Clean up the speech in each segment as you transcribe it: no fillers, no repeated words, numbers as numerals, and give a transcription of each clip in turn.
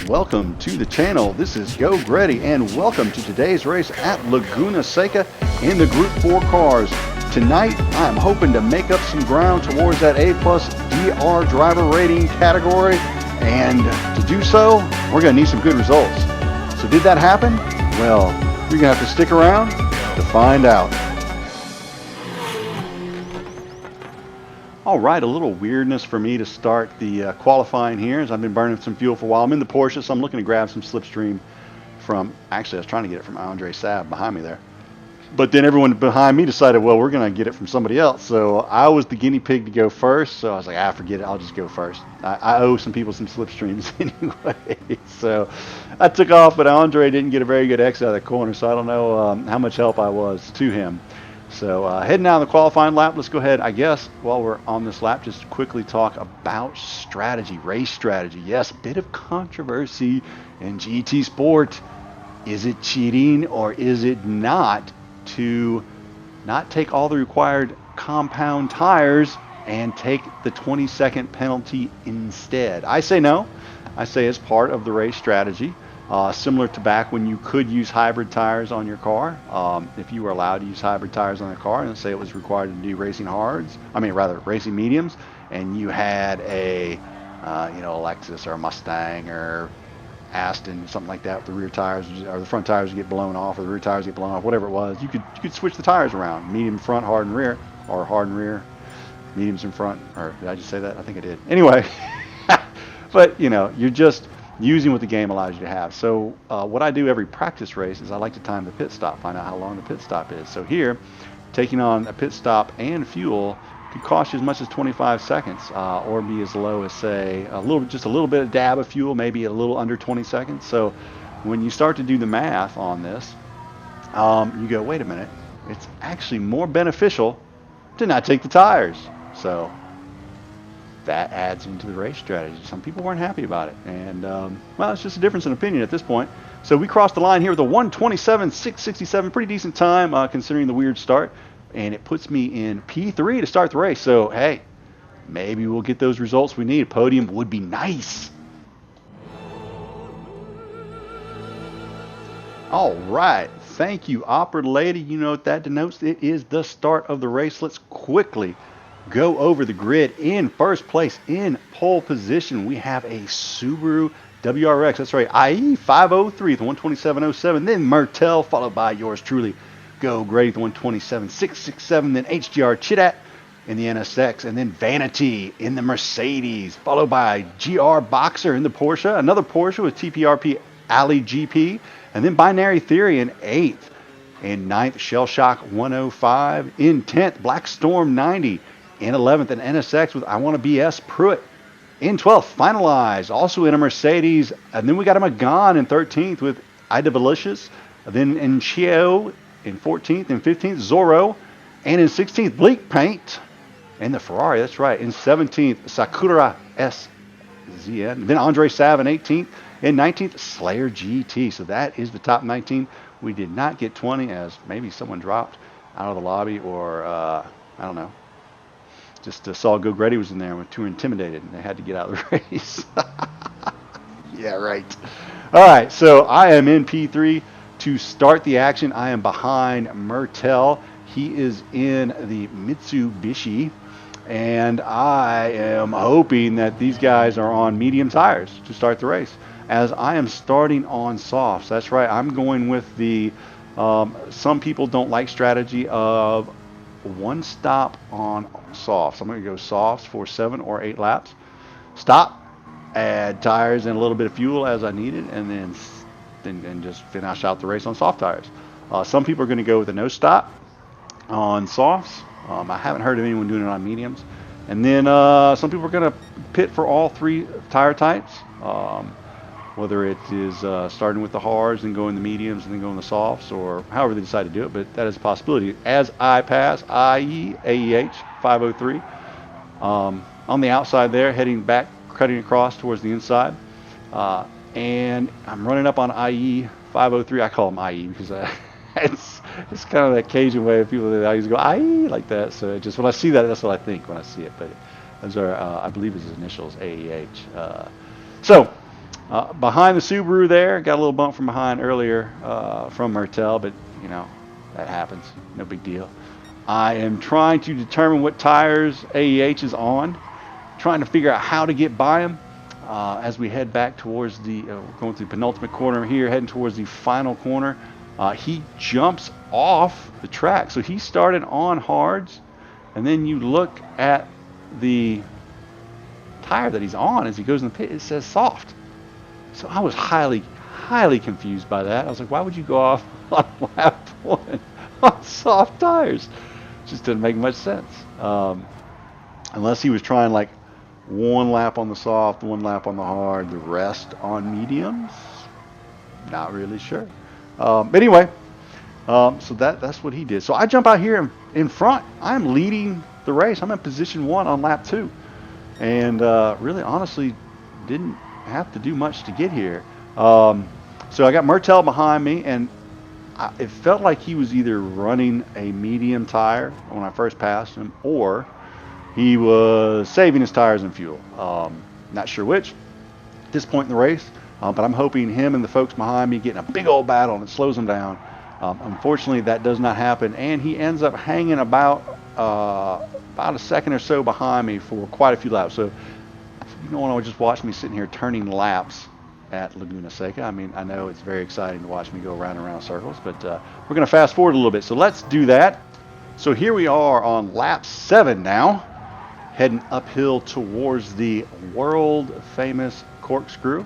welcome to the channel. This is Geauxgreddy, and welcome to today's race at Laguna Seca in the Group 4 cars. Tonight, I'm hoping to make up some ground towards that A+ DR driver rating category, and to do so, we're going to need some good results. So did that happen? Well, you're going to have to stick around to find out. All right, a little weirdness for me to start the qualifying here, as I've been burning some fuel for a while. I'm in the Porsche, so I'm looking to grab some slipstream from, actually I was trying to get it from Andre Sav behind me there. But then everyone behind me decided, well, we're going to get it from somebody else. So I was the guinea pig to go first, so I was like, forget it, I'll just go first. I owe some people some slipstreams anyway. So I took off, but Andre didn't get a very good exit out of the corner, so I don't know how much help I was to him. So heading out of the qualifying lap, let's go ahead, I guess, while we're on this lap, just quickly talk about strategy, race strategy. Yes, a bit of controversy in GT Sport. Is it cheating or is it not to not take all the required compound tires and take the 20-second penalty instead? I say no. I say it's part of the race strategy. Similar to back when you could use hybrid tires on your car. If you were allowed to use hybrid tires on a car, and say it was required to do racing hards, racing mediums, and you had a Lexus or a Mustang or Aston, something like that, with the rear tires or the front tires get blown off, or the rear tires get blown off, whatever it was, you could switch the tires around, medium front, hard in rear, or hard in rear, mediums in front. Or did I just say that? I think I did. Anyway, but you're just using what the game allows you to have. So what I do every practice race is I like to time the pit stop, find out how long the pit stop is. So here, taking on a pit stop and fuel could cost you as much as 25 seconds, or be as low as, say, just a little bit of dab of fuel, maybe a little under 20 seconds. So when you start to do the math on this, you go, wait a minute, it's actually more beneficial to not take the tires. So that adds into the race strategy. Some people weren't happy about it, and well, it's just a difference in opinion at this point. So we crossed the line here with a 1:27.667, pretty decent time considering the weird start, and it puts me in P3 to start the race. So hey, maybe we'll get those results we need. A podium would be nice. All right, thank you, operator lady. You know what that denotes. It is the start of the race. Let's quickly go over the grid. In first place, in pole position, we have a Subaru WRX. That's right, IE 503 at the 127.07. Then Mertel, followed by yours truly, Geauxgreddy, the 127.667. Then HGR Chidat in the NSX, and then Vanity in the Mercedes, followed by GR Boxer in the Porsche, another Porsche with TPRP Alley GP, and then Binary Theory in 8th. In 9th, Shell Shock 105. In 10th, Black Storm 90. In 11th, an NSX with I Want to BS Pruitt. In 12th, Finalized, also in a Mercedes. And then we got a Magan in 13th with Ida Delicious. Then in Chio in 14th. In 15th, Zorro. And in 16th, Bleak Paint. And the Ferrari, that's right. In 17th, Sakura SZN. Then Andre Sav in 18th. In 19th, Slayer GT. So that is the top 19. We did not get 20, as maybe someone dropped out of the lobby, or I don't know. Just saw Geauxgreddy was in there and were too intimidated, and they had to get out of the race. Yeah, right. All right, so I am in P3 to start the action. I am behind Mertel. He is in the Mitsubishi, and I am hoping that these guys are on medium tires to start the race, as I am starting on softs. That's right, I'm going with the, some people don't like strategy of one stop on softs. I'm going to go softs for 7 or 8 laps. Stop, add tires and a little bit of fuel as I need it, and then just finish out the race on soft tires. Some people are going to go with a no stop on softs. I haven't heard of anyone doing it on mediums. And then some people are going to pit for all 3 tire types. Whether it is starting with the hards and going the mediums and then going the softs, or however they decide to do it, but that is a possibility. As I pass IE AEH 503 on the outside there, heading back, cutting across towards the inside, and I'm running up on IE 503. I call him IE because it's kind of that Cajun way of people that always go IE like that. So it just, when I see that, that's what I think when I see it. But those are, I believe, his initials, AEH. So Behind the Subaru there, got a little bump from behind earlier from Mertel, but you know, that happens. No big deal. I am trying to determine what tires AEH is on, trying to figure out how to get by him as we head back towards the, going through the penultimate corner here, heading towards the final corner. He jumps off the track. So he started on hards, and then you look at the tire that he's on as he goes in the pit, it says soft. So I was highly confused by that. I was like, why would you go off on lap 1 on soft tires? Just didn't make much sense. Unless he was trying like 1 lap on the soft, 1 lap on the hard, the rest on mediums. Not really sure. But anyway, so that's what he did. So I jump out here in front. I'm leading the race. I'm in position 1 on lap 2. And really, honestly, didn't have to do much to get here. So I got Mertel behind me, and it felt like he was either running a medium tire when I first passed him, or he was saving his tires and fuel. Not sure which at this point in the race, but I'm hoping him and the folks behind me get in a big old battle and it slows them down. Unfortunately, that does not happen, and he ends up hanging about a second or so behind me for quite a few laps. So you don't want to just watch me sitting here turning laps at Laguna Seca. I mean, I know it's very exciting to watch me go round and round circles, but we're going to fast forward a little bit. So let's do that. So here we are on lap 7 now, heading uphill towards the world famous corkscrew,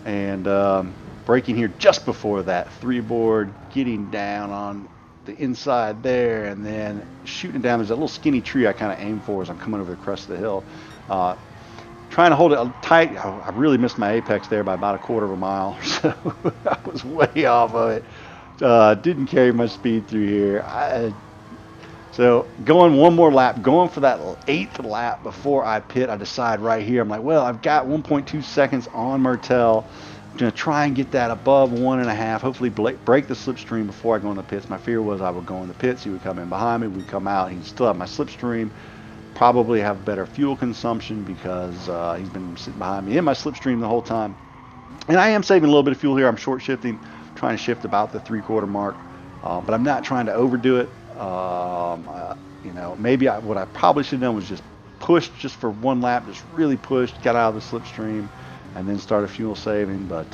and braking here just before that 3-board, getting down on the inside there, and then shooting it down. There's a little skinny tree I kind of aim for as I'm coming over the crest of the hill. Trying to hold it tight. I really missed my apex there by about a quarter of a mile, so I was way off of it. Didn't carry much speed through here. So going one more lap, going for that 8th lap before I pit, I decide right here, I'm like, well, I've got 1.2 seconds on Mertel. I'm going to try and get that above 1.5, hopefully break the slipstream before I go in the pits. My fear was I would go in the pits, he would come in behind me, we'd come out, he'd still have my slipstream, probably have better fuel consumption because he's been sitting behind me in my slipstream the whole time. And I am saving a little bit of fuel here. I'm short shifting, trying to shift about the 3/4 mark, but I'm not trying to overdo it. You know, maybe what I probably should have done was just push just for 1 lap, just really pushed, got out of the slipstream, and then started fuel saving. But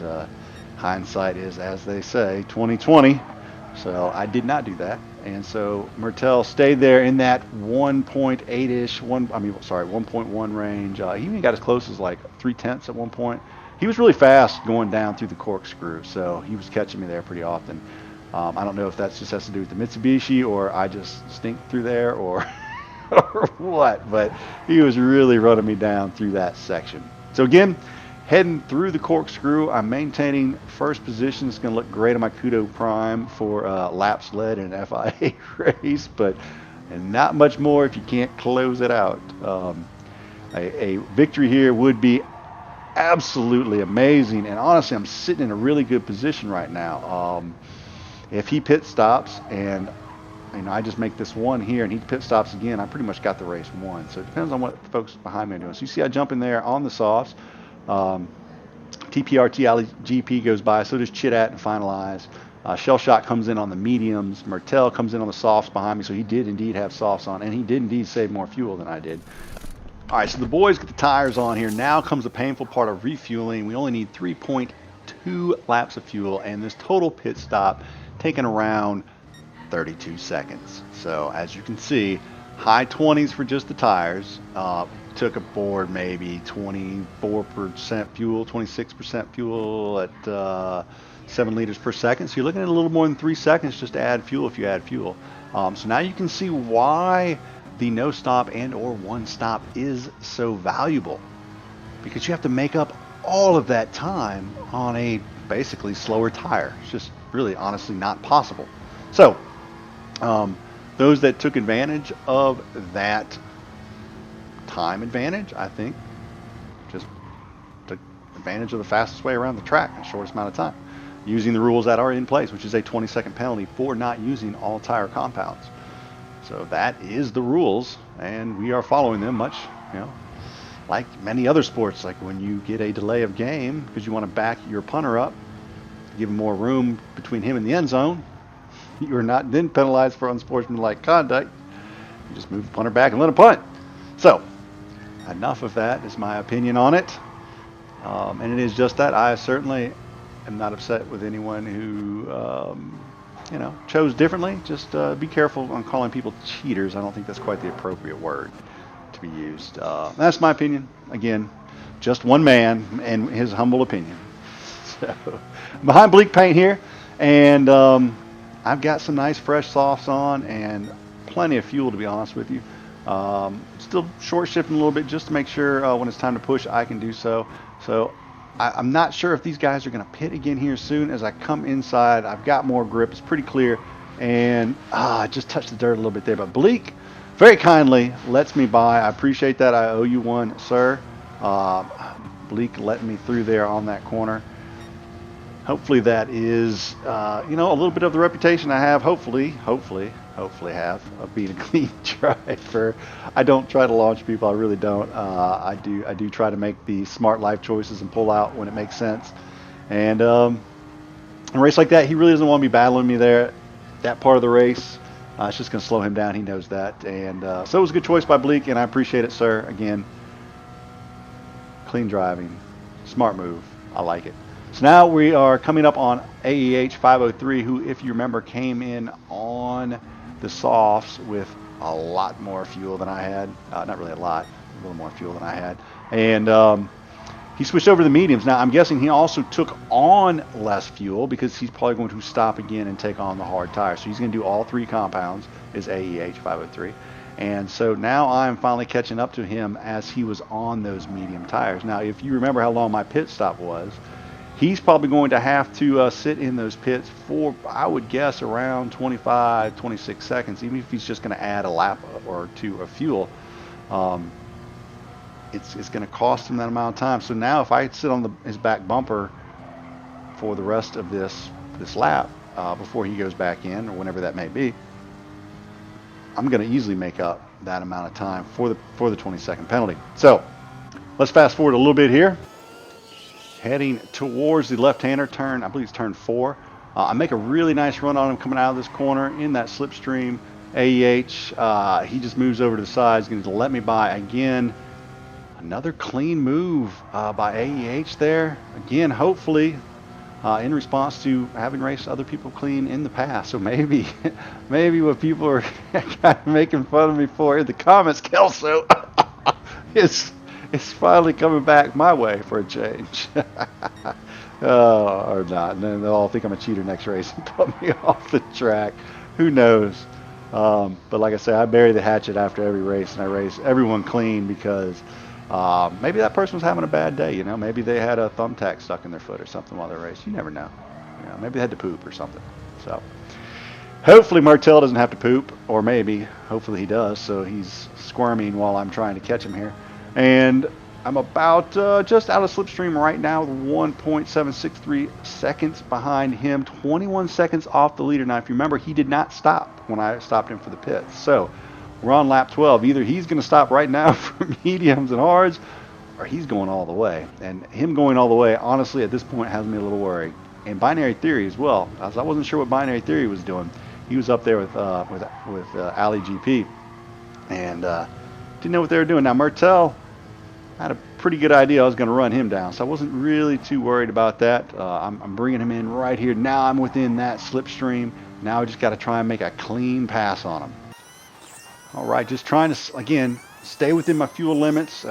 hindsight is, as they say, 20/20. So I did not do that, and so Mertel stayed there in that 1.8-ish, 1.1 range. He even got as close as like 3/10 at one point. He was really fast going down through the corkscrew, so he was catching me there pretty often. I don't know if that just has to do with the Mitsubishi, or I just stink through there, or or what, but he was really running me down through that section. So again, heading through the corkscrew, I'm maintaining first position. It's going to look great on my Kudo Prime for laps led in an FIA race, but not much more if you can't close it out. A victory here would be absolutely amazing, and honestly, I'm sitting in a really good position right now. If he pit stops and I just make this 1 here and he pit stops again, I pretty much got the race won. So it depends on what the folks behind me are doing. So you see I jump in there on the softs. TPRT Ali GP goes by, so does Chit-At and Finalize. Shell Shock comes in on the mediums. Mertel comes in on the softs behind me, so he did indeed have softs on, and he did indeed save more fuel than I did. All right, so the boys get the tires on here. Now comes the painful part of refueling. We only need 3.2 laps of fuel, and this total pit stop taking around 32 seconds. So as you can see, high 20s for just the tires. Took aboard maybe 24% fuel, 26% fuel at 7 liters per second. So you're looking at a little more than 3 seconds just to add fuel if you add fuel. So now you can see why the no stop and or 1 stop is so valuable, because you have to make up all of that time on a basically slower tire. It's just really honestly not possible. So those that took advantage of that time advantage, I think, just took advantage of the fastest way around the track in the shortest amount of time, using the rules that are in place, which is a 20-second penalty for not using all tire compounds. So that is the rules, and we are following them much, like many other sports, like when you get a delay of game because you want to back your punter up, give him more room between him and the end zone, you are not then penalized for unsportsmanlike conduct. You just move the punter back and let him punt. So, enough of that is my opinion on it. And it is just that. I certainly am not upset with anyone who, chose differently. Just be careful on calling people cheaters. I don't think that's quite the appropriate word to be used. That's my opinion. Again, just one man and his humble opinion. So, behind bleak paint here, and I've got some nice fresh softs on and plenty of fuel, to be honest with you. Still short shifting a little bit just to make sure when it's time to push I can do so. So I'm not sure if these guys are going to pit again here soon. As I come inside, I've got more grip. It's pretty clear. And I just touched the dirt a little bit there. But Bleak very kindly lets me by. I appreciate that. I owe you one, sir. Bleak let me through there on that corner. Hopefully that is, a little bit of the reputation I have, hopefully have, of being a clean driver. I don't try to launch people. I really don't. I do try to make the smart life choices and pull out when it makes sense. And in a race like that, he really doesn't want to be battling me there. That part of the race, it's just going to slow him down. He knows that. And so it was a good choice by Bleak, and I appreciate it, sir. Again, clean driving, smart move. I like it. So now we are coming up on AEH 503, who, if you remember, came in on the softs with a lot more fuel than I had. Not really a lot, a little more fuel than I had. And he switched over to the mediums. Now, I'm guessing he also took on less fuel because he's probably going to stop again and take on the hard tires. So he's going to do all three compounds, is AEH 503. And so now I'm finally catching up to him as he was on those medium tires. Now, if you remember how long my pit stop was, he's probably going to have to sit in those pits for, I would guess, around 25, 26 seconds, even if he's just going to add a lap or two of fuel. It's going to cost him that amount of time. So now if I sit on his back bumper for the rest of this lap before he goes back in, or whenever that may be, I'm going to easily make up that amount of time for the 20-second penalty. So let's fast forward a little bit here. Heading towards the left-hander turn, I believe it's turn 4. I make a really nice run on him coming out of this corner in that slipstream. AEH, he just moves over to the side. He's going to let me by again. Another clean move by AEH there. Again, hopefully in response to having raced other people clean in the past. So maybe what people are kind of making fun of me for in the comments, Kelso, is finally coming back my way for a change. Or not. And then they'll all think I'm a cheater next race and put me off the track. Who knows? But like I say, I bury the hatchet after every race, and I race everyone clean because maybe that person was having a bad day. Maybe they had a thumbtack stuck in their foot or something while they raced. You never know. Maybe they had to poop or something. So hopefully Martell doesn't have to poop, or hopefully he does. So he's squirming while I'm trying to catch him here. And I'm about just out of slipstream right now, 1.763 seconds behind him, 21 seconds off the leader. Now, if you remember, he did not stop when I stopped him for the pits. So we're on lap 12. Either he's going to stop right now for mediums and hards, or he's going all the way. And him going all the way, honestly, at this point, has me a little worried. And Binary Theory as well, as I wasn't sure what Binary Theory was doing. He was up there with Ali GP, and didn't know what they were doing. Now, Martell, I had a pretty good idea I was going to run him down, so I wasn't really too worried about that. I'm bringing him in right here. Now I'm within that slipstream. Now I just got to try and make a clean pass on him. All right, just trying to, again, stay within my fuel limits,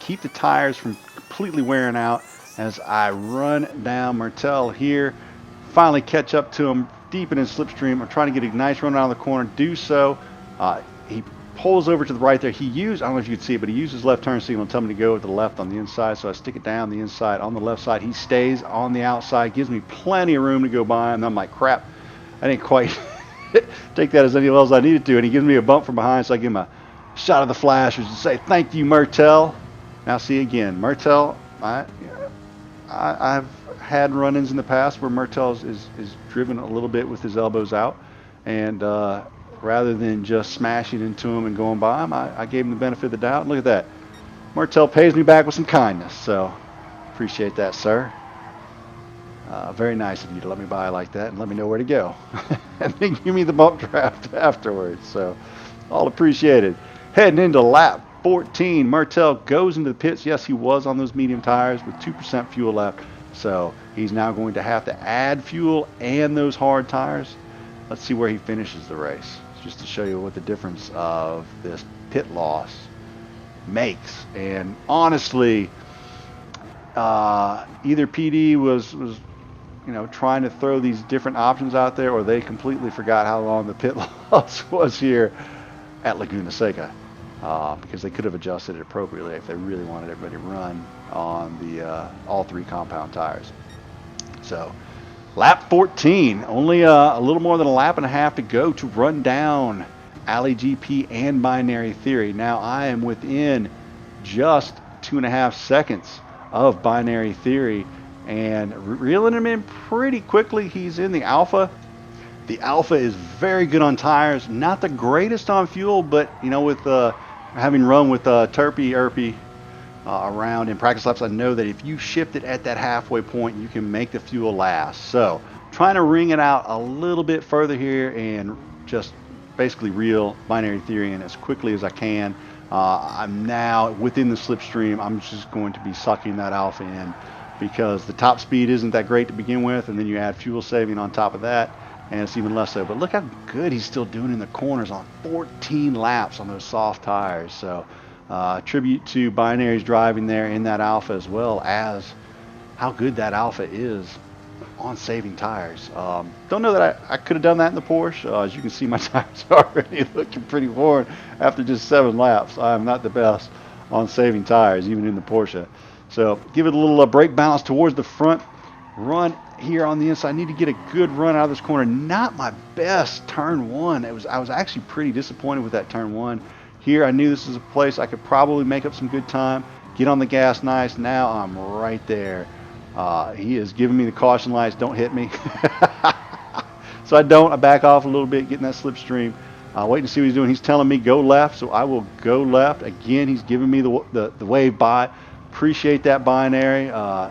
keep the tires from completely wearing out as I run down Martell here. Finally catch up to him deep in his slipstream. I'm trying to get a nice run around the corner. Do so. He pulls over to the right there. I don't know if you can see it, but he used his left turn signal to tell me to go to the left on the inside. So I stick it down the inside on the left side. He stays on the outside, gives me plenty of room to go by him. And I'm like, crap, I didn't quite take that as any levels I needed to. And he gives me a bump from behind, so I give him a shot of the flashers to say, thank you, Martell. Now see again, Martell, I've had run-ins in the past where Martell is driven a little bit with his elbows out. And rather than just smashing into him and going by him, I gave him the benefit of the doubt. And look at that. Martel pays me back with some kindness, so appreciate that, sir. Very nice of you to let me buy like that and let me know where to go. And then give me the bump draft afterwards. So all appreciated. Heading into lap 14, Martel goes into the pits. Yes, he was on those medium tires with 2% fuel left. So he's now going to have to add fuel and those hard tires. Let's see where he finishes the race, just to show you what the difference of this pit loss makes. And honestly, either PD was trying to throw these different options out there, or they completely forgot how long the pit loss was here at Laguna Seca, because they could have adjusted it appropriately if they really wanted everybody to run on the all three compound tires. So lap 14, only a little more than a lap and a half to go to run down Alley GP and Binary Theory. Now I am within just 2.5 seconds of Binary Theory, and reeling him in pretty quickly. He's in the Alpha. The Alpha is very good on tires, not the greatest on fuel, but with having run with Turpy around in practice laps, I know that if you shift it at that halfway point, you can make the fuel last. So trying to wring it out a little bit further here and just basically reel Binary Theory in as quickly as I can. I'm now within the slipstream. I'm just going to be sucking that Alpha in, because the top speed isn't that great to begin with, and then you add fuel saving on top of that, and it's even less so. But look how good he's still doing in the corners on 14 laps on those soft tires. So tribute to Binary's driving there in that Alpha, as well as how good that Alpha is on saving tires. Don't know that I could have done that in the Porsche. As you can see, my tires are already looking pretty worn after just 7 laps. I'm not the best on saving tires, even in the Porsche. So give it a little brake balance towards the front. Run here on the inside. I need to get a good run out of this corner. Not my best turn one. I was actually pretty disappointed with that turn one. Here I knew this was a place I could probably make up some good time. Get on the gas nice. Now I'm right there. He is giving me the caution lights. Don't hit me. So I back off a little bit, getting that slipstream. Waiting to see what he's doing. He's telling me go left, so I will go left. Again, he's giving me the wave by. Appreciate that Binary.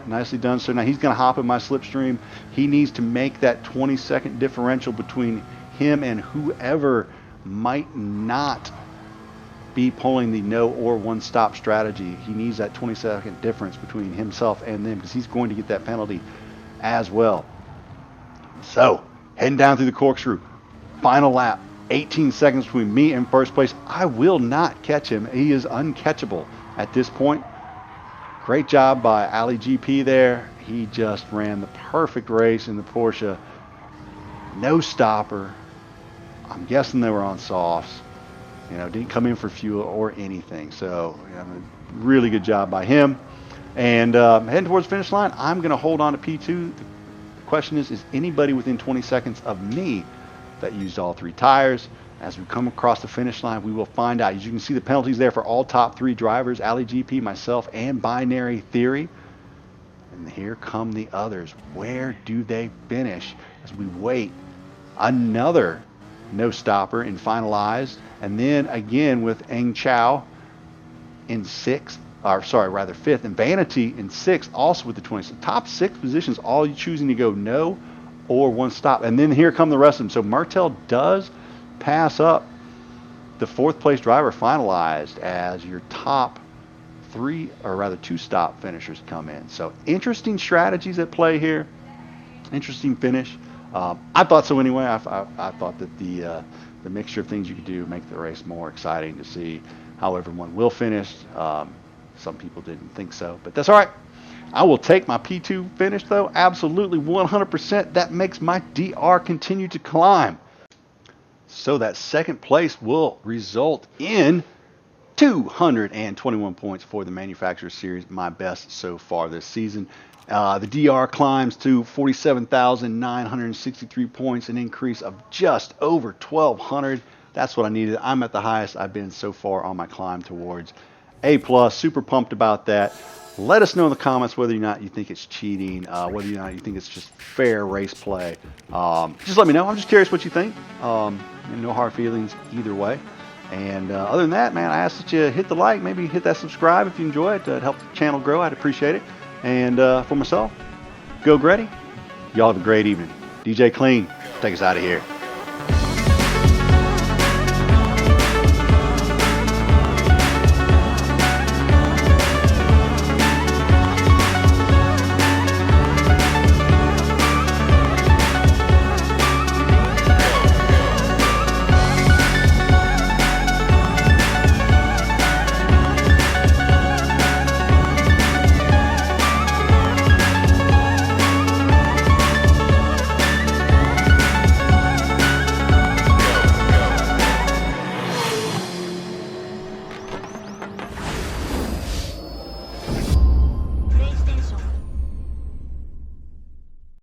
Nicely done. So now he's going to hop in my slipstream. He needs to make that 20-second differential between him and whoever might not be pulling the no or one stop strategy. He needs that 20-second difference between himself and them, because he's going to get that penalty as well. So heading down through the corkscrew. Final lap. 18 seconds between me and first place. I will not catch him. He is uncatchable at this point. Great job by Ali GP there. He just ran the perfect race in the Porsche. No stopper. I'm guessing they were on softs. Didn't come in for fuel or anything. So really good job by him. And heading towards the finish line, I'm going to hold on to P2. The question is anybody within 20 seconds of me that used all 3 tires? As we come across the finish line, we will find out. As you can see, the penalties there for all top 3 drivers, Ali GP, myself, and Binary Theory. And here come the others. Where do they finish? As we wait, another no stopper in finalized. And then again with Eng Chow in 5th, and Vanity in 6th, also with the 20. So top 6 positions, all you choosing to go no or one stop. And then here come the rest of them. So Martel does pass up the 4th place driver finalized as your top 2 stop finishers come in. So interesting strategies at play here. Interesting finish. I thought so anyway. I thought that the mixture of things you could do make the race more exciting to see how everyone will finish. Some people didn't think so, but that's all right. I will take my P2 finish though. Absolutely 100%. That makes my DR continue to climb. So that 2nd place will result in 221 points for the Manufacturer Series, my best so far this season. The DR climbs to 47,963 points, an increase of just over 1,200. That's what I needed. I'm at the highest I've been so far on my climb towards A+. Super pumped about that. Let us know in the comments whether or not you think it's cheating, whether or not you think it's just fair race play. Just let me know. I'm just curious what you think. No hard feelings either way. And other than that, man, I ask that you hit the like, maybe hit that subscribe if you enjoy it to help the channel grow. I'd appreciate it. And for myself, Geauxgreddy, y'all have a great evening. DJ Clean, take us out of here.